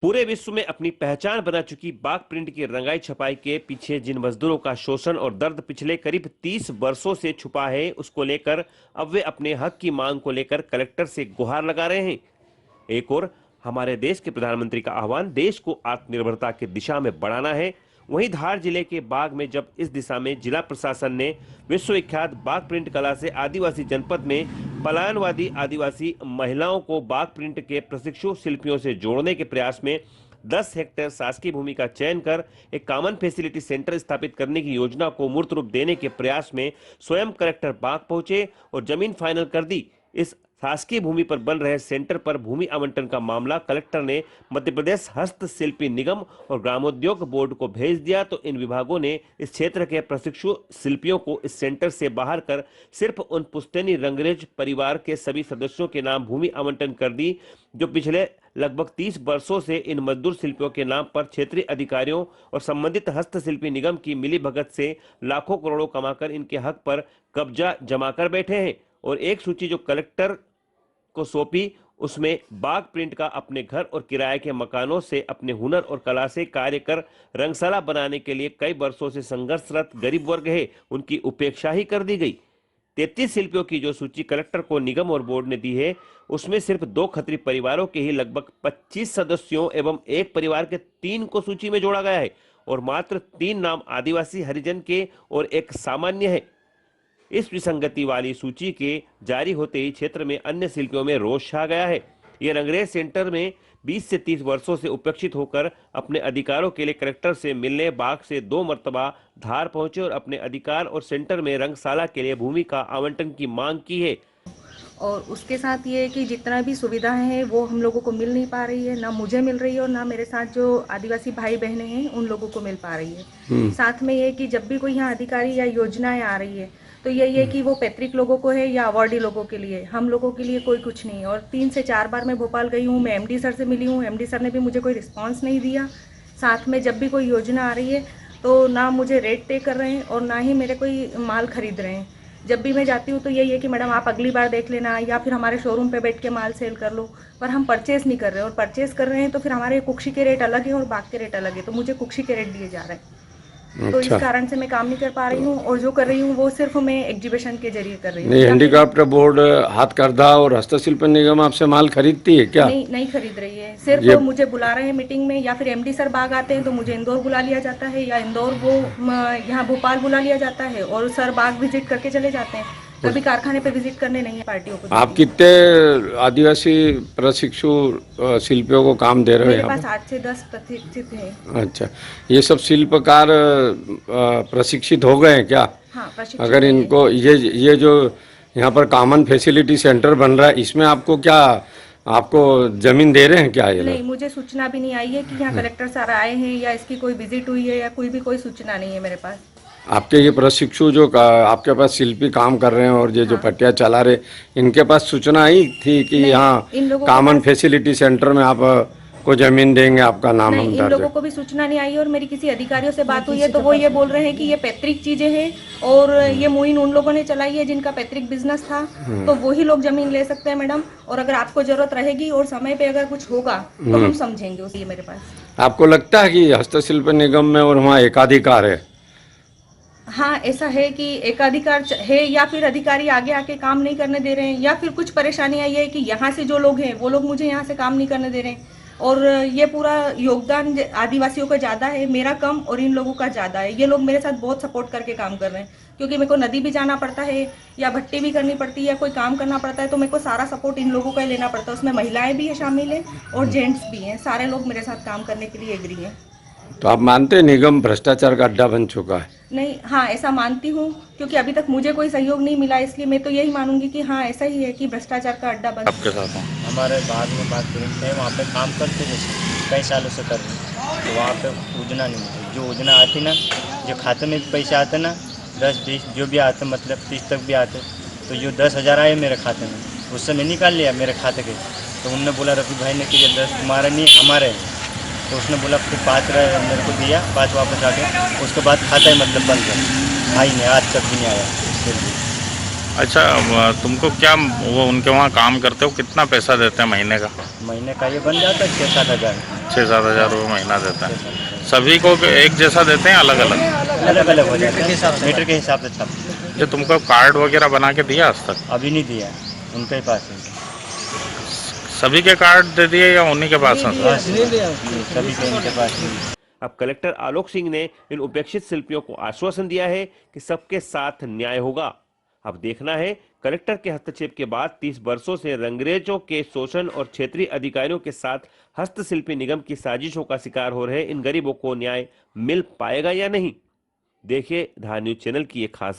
पूरे विश्व में अपनी पहचान बना चुकी बाघ प्रिंट की रंगाई छपाई के पीछे जिन मजदूरों का शोषण और दर्द पिछले करीब 30 वर्षों से छुपा है, उसको लेकर अब वे अपने हक की मांग को लेकर कलेक्टर से गुहार लगा रहे हैं। एक और हमारे देश के प्रधानमंत्री का आह्वान देश को आत्मनिर्भरता की दिशा में बढ़ाना है। वहीं धार जिले के बाग में जब इस दिशा में जिला प्रशासन ने विश्वविख्यात बाघ प्रिंट कला से आदिवासी जनपद में पलायनवादी आदिवासी महिलाओं को बाघ प्रिंट के प्रशिक्षु शिल्पियों से जोड़ने के प्रयास में 10 हेक्टेयर शासकीय भूमि का चयन कर एक कॉमन फैसिलिटी सेंटर स्थापित करने की योजना को मूर्त रूप देने के प्रयास में स्वयं कलेक्टर बाग पहुंचे और जमीन फाइनल कर दी। इस शासकीय भूमि पर बन रहे सेंटर पर भूमि आवंटन का मामला कलेक्टर ने मध्य प्रदेश हस्तशिल्पी निगम और ग्रामोद्योग बोर्ड को भेज दिया, तो इन विभागों ने इस क्षेत्र के प्रशिक्षु शिल्पियों को इस सेंटर से बाहर कर सिर्फ उन पुश्तैनी रंगरेज परिवार के सभी सदस्यों के नाम भूमि आवंटन कर दी, जो पिछले लगभग 30 वर्षों से इन मजदूर शिल्पियों के नाम पर क्षेत्रीय अधिकारियों और संबंधित हस्तशिल्पी निगम की मिलीभगत से लाखों करोड़ों कमाकर इनके हक पर कब्जा जमा कर बैठे हैं। और एक सूची जो कलेक्टर को सौंपी, उसमें बाघ प्रिंट का अपने घर और किराए के मकानों से अपने हुनर और कला से कार्य कर रंगशाला बनाने के लिए कई वर्षों से संघर्षरत गरीब वर्ग है, उनकी उपेक्षा ही कर दी गई। 33 शिल्पियों की जो सूची कलेक्टर को निगम और बोर्ड ने दी है, उसमें सिर्फ 2 खत्री परिवारों के ही लगभग 25 सदस्यों एवं एक परिवार के 3 को सूची में जोड़ा गया है और मात्र 3 नाम आदिवासी हरिजन के और एक सामान्य है। इस विसंगति वाली सूची के जारी होते ही क्षेत्र में अन्य शिल्पियों में रोष छा गया है। ये रंगरेज सेंटर में 20 से 30 वर्षों से उपेक्षित होकर अपने अधिकारों के लिए कलेक्टर से मिलने बाघ से 2 मर्तबा धार पहुंचे और अपने अधिकार और सेंटर में रंगशाला के लिए भूमि का आवंटन की मांग की है। और उसके साथ ये है कि जितना भी सुविधाएं हैं वो हम लोगों को मिल नहीं पा रही है, ना मुझे मिल रही है और ना मेरे साथ जो आदिवासी भाई बहनें हैं उन लोगों को मिल पा रही है। साथ में ये कि जब भी कोई यहाँ अधिकारी या योजनाएं आ रही है तो यही है कि वो पैतृक लोगों को है या अवार्डी लोगों के लिए, हम लोगों के लिए कोई कुछ नहीं। और 3 से 4 बार मैं भोपाल गई हूँ, मैं एमडी सर से मिली हूँ, एमडी सर ने भी मुझे कोई रिस्पॉन्स नहीं दिया। साथ में जब भी कोई योजना आ रही है तो ना मुझे रेट पे कर रहे हैं और ना ही मेरे कोई माल खरीद रहे हैं। जब भी मैं जाती हूँ तो यही है कि मैडम आप अगली बार देख लेना या फिर हमारे शोरूम पे बैठ के माल सेल कर लो, पर हम परचेस नहीं कर रहे। और परचेस कर रहे हैं तो फिर हमारे कुक्षी के रेट अलग हैं और बाग के रेट अलग है, तो मुझे कुक्षी के रेट दिए जा रहे हैं। तो इस कारण से मैं काम नहीं कर पा रही हूँ और जो कर रही हूँ वो सिर्फ मैं एग्जीबिशन के जरिए कर रही हूँ। नहीं, हैंडीक्राफ्ट बोर्ड, हाथकरघा और हस्तशिल्प निगम आपसे माल खरीदती है क्या? नहीं खरीद रही है, सिर्फ मुझे बुला रहे हैं मीटिंग में, या फिर एमडी सर बाग आते हैं तो मुझे इंदौर बुला लिया जाता है या इंदौर वो यहाँ भोपाल बुला लिया जाता है और सर बाग विजिट करके चले जाते हैं, कभी कारखाने पे विजिट करने नहीं है पार्टियों को। आप कितने आदिवासी प्रशिक्षु शिल्पियों को काम दे रहे हैं? मेरे पास 8 से 10 प्रशिक्षित हैं। अच्छा, ये सब शिल्पकार प्रशिक्षित हो गए हैं क्या? हाँ, अगर इनको ये जो यहाँ पर कॉमन फैसिलिटी सेंटर बन रहा है, इसमें आपको जमीन दे रहे हैं क्या ये लोग? नहीं, मुझे सूचना भी नहीं आई है कि यहाँ कलेक्टर सर आए हैं या इसकी कोई विजिट हुई है या कोई सूचना नहीं है मेरे पास। आपके ये प्रशिक्षु जो आपके पास शिल्पी काम कर रहे हैं और ये जो पट्टियाँ चला रहे, इनके पास सूचना आई थी कि यहाँ कॉमन फैसिलिटी सेंटर में आप को जमीन देंगे, आपका नाम हम दर्ज? इन लोगों को भी सूचना नहीं आई और मेरी किसी अधिकारियों से बात हुई है तो वो ये बोल रहे हैं कि ये पैतृक चीजें हैं और ये मुहिम उन लोगों ने चलाई है जिनका पैतृक बिजनेस था, तो वही लोग जमीन ले सकते हैं मैडम। और अगर आपको जरूरत रहेगी और समय पे अगर कुछ होगा तो हम समझेंगे उसके मेरे पास। आपको लगता है कि हस्तशिल्प निगम में और वहाँ एकाधिकार है? हाँ, ऐसा है कि एकाधिकार है या फिर अधिकारी आगे आके काम नहीं करने दे रहे हैं या फिर कुछ परेशानी आई है कि यहाँ से जो लोग हैं वो लोग मुझे यहाँ से काम नहीं करने दे रहे हैं। और ये पूरा योगदान आदिवासियों का ज़्यादा है, मेरा कम और इन लोगों का ज़्यादा है। ये लोग मेरे साथ बहुत सपोर्ट करके काम कर रहे हैं, क्योंकि मेरे को नदी भी जाना पड़ता है या भट्टी भी करनी पड़ती है या कोई काम करना पड़ता है तो मेरे को सारा सपोर्ट इन लोगों का लेना पड़ता है। उसमें महिलाएं भी है शामिल है और जेंट्स भी हैं, सारे लोग मेरे साथ काम करने के लिए एग्री हैं। तो आप मानते हैं निगम भ्रष्टाचार का अड्डा बन चुका है? नहीं, हाँ ऐसा मानती हूँ, क्योंकि अभी तक मुझे कोई सहयोग नहीं मिला, इसलिए मैं तो यही मानूंगी कि हाँ ऐसा ही है कि भ्रष्टाचार का अड्डा बन। आपके साथ हमारे बाग में बात है, वहाँ पे काम करते जैसे कई सालों से कर रहे हैं, तो वहाँ पे योजना नहीं मिली। जो योजना आती ना, जो खाते में पैसे आते ना 10-20 जो भी आते, मतलब 30 तक भी आते, तो जो 10,000 आए मेरे खाते में, उससे मैं निकाल लिया मेरे खाते के। तो उनने बोला रफी भाई ने कि ये 10 तुम्हारा नहीं हमारे हैं, तो उसने बोला फिर 5 मेरे को दिया, 5 वापस आ गए। उसके बाद खाता ही मतलब बंद कर, भाई ने आज तक भी नहीं आया। अच्छा, तुमको क्या वो उनके वहाँ काम करते हो कितना पैसा देते हैं महीने का? महीने का ये बन जाता है 6-7 हज़ार। 6-7 हज़ार रुपये महीना देता है। सभी को एक जैसा देते हैं अलग अलग? अलग अलग हो जाता है, मीटर के हिसाब से छापते। जो तुमको कार्ड वगैरह बना के दिया आज तक? अभी नहीं दिया, उनके ही पास है। सभी के कार्ड दे दिए या उन्हीं के पास हैं? सभी के उनके पास है। अब कलेक्टर आलोक सिंह ने इन उपेक्षित शिल्पियों को आश्वासन दिया है कि सबके साथ न्याय होगा। अब देखना है कलेक्टर के हस्तक्षेप के बाद 30 वर्षों से रंगरेजों के शोषण और क्षेत्रीय अधिकारियों के साथ हस्तशिल्पी निगम की साजिशों का शिकार हो रहे इन गरीबों को न्याय मिल पाएगा या नहीं। देखिए धार न्यूज चैनल की एक खास